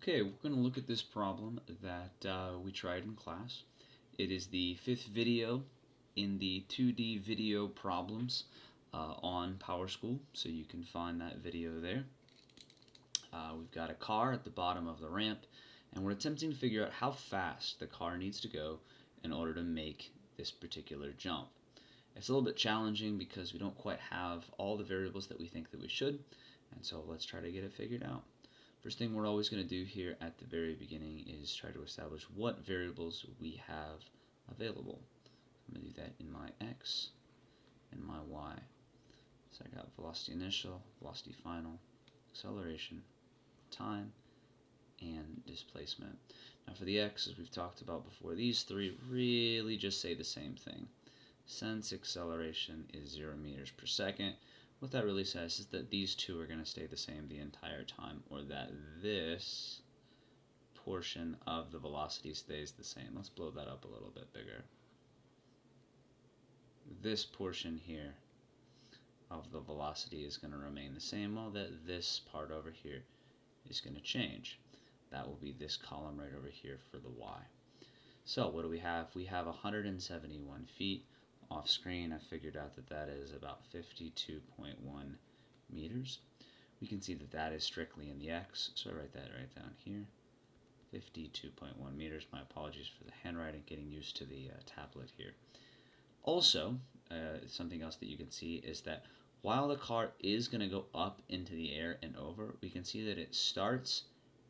Okay, we're going to look at this problem that we tried in class. It is the 5th video in the 2D video problems on PowerSchool, so you can find that video there. We've got a car at the bottom of the ramp, and we're attempting to figure out how fast the car needs to go in order to make this particular jump. It's a little bit challenging because we don't quite have all the variables that we think that we should, and so let's try to get it figured out. First thing we're always going to do here at the very beginning is try to establish what variables we have available. I'm going to do that in my x and my y. So I got velocity initial, velocity final, acceleration, time, and displacement. Now for the x, as we've talked about before, these three really just say the same thing. Since acceleration is 0 meters per second, what that really says is that these two are going to stay the same the entire time, or that this portion of the velocity stays the same. Let's blow that up a little bit bigger. This portion here of the velocity is going to remain the same, while that this part over here is going to change. That will be this column right over here for the y. So what do we have? We have 171 feet. Off screen, I figured out that that is about 52.1 meters. We can see that that is strictly in the x, so I write that right down here. 52.1 meters. My apologies for the handwriting, getting used to the tablet here. Also, something else that you can see is that while the car is going to go up into the air and over, we can see that it starts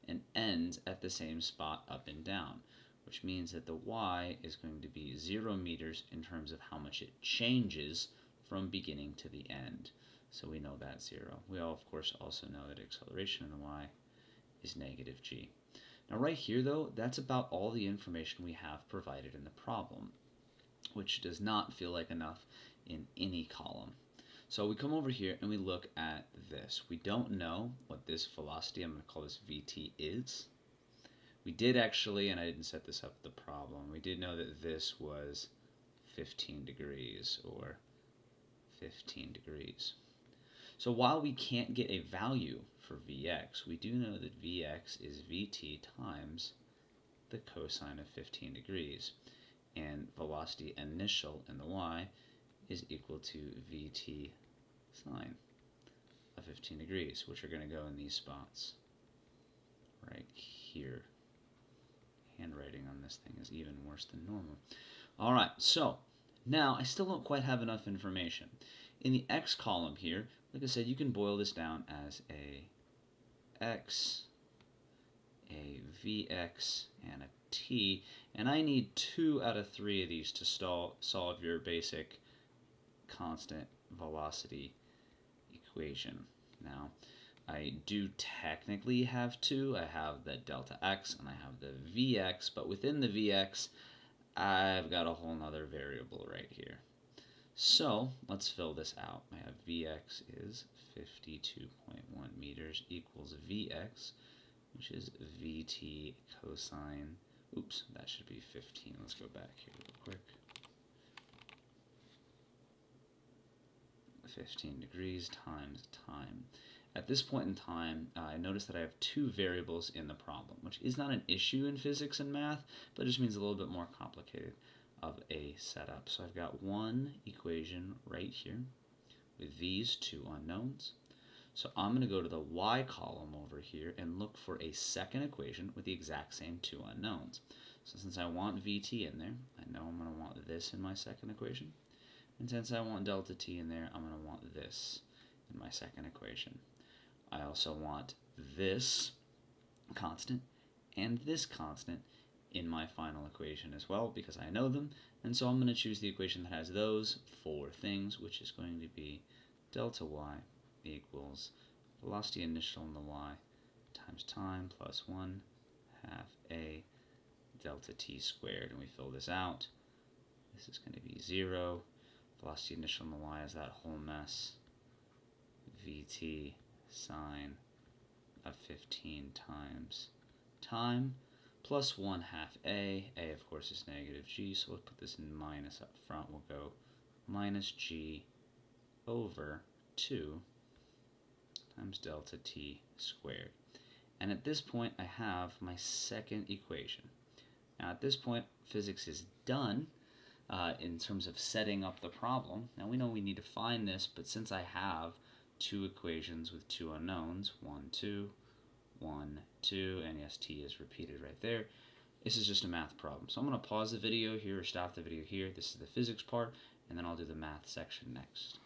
and ends at the same spot up and down, which means that the y is going to be 0 meters in terms of how much it changes from beginning to the end. So we know that's 0. We all, of course, also know that acceleration in the y is negative g. Now right here, though, that's about all the information we have provided in the problem, which does not feel like enough in any column. So we come over here and we look at this. We don't know what this velocity, I'm going to call this vt, is. We did actually, and I didn't set this up the problem, we did know that this was 15 degrees or 15 degrees. So while we can't get a value for Vx, we do know that Vx is Vt times the cosine of 15 degrees. And velocity initial in the y is equal to Vt sine of 15 degrees, which are going to go in these spots right here. Handwriting on this thing is even worse than normal. Alright, so now I still don't quite have enough information. In the x column here, like I said, you can boil this down as a x, a vx, and a t, and I need 2 out of 3 of these to solve your basic constant velocity equation. Now, I do technically have 2. I have the delta x and I have the vx, but within the vx, I've got a whole nother variable right here. So let's fill this out. I have vx is 52.1 meters equals vx, which is vt cosine, oops, that should be 15. Let's go back here real quick. 15 degrees times time. At this point in time, I notice that I have 2 variables in the problem, which is not an issue in physics and math, but it just means a little bit more complicated of a setup. So I've got one equation right here with these 2 unknowns. So I'm going to go to the y column over here and look for a second equation with the exact same 2 unknowns. So since I want vt in there, I know I'm going to want this in my second equation. And since I want delta t in there, I'm going to want this in my second equation. I also want this constant and this constant in my final equation as well because I know them, and so I'm going to choose the equation that has those 4 things, which is going to be delta y equals velocity initial in the y times time plus 1 half a delta t squared, and we fill this out. This is going to be 0. Velocity initial in the y is that whole mess. Vt sine of 15 times time plus 1 half a. A, of course, is negative g, so we'll put this in minus up front. We'll go minus g over 2 times delta t squared. And at this point, I have my second equation. Now at this point, physics is done in terms of setting up the problem. Now we know we need to find this, but since I have two equations with two unknowns, 1, 2, 1, 2, and yes, t is repeated right there, this is just a math problem. So I'm going to pause the video here or stop the video here. This is the physics part, and then I'll do the math section next.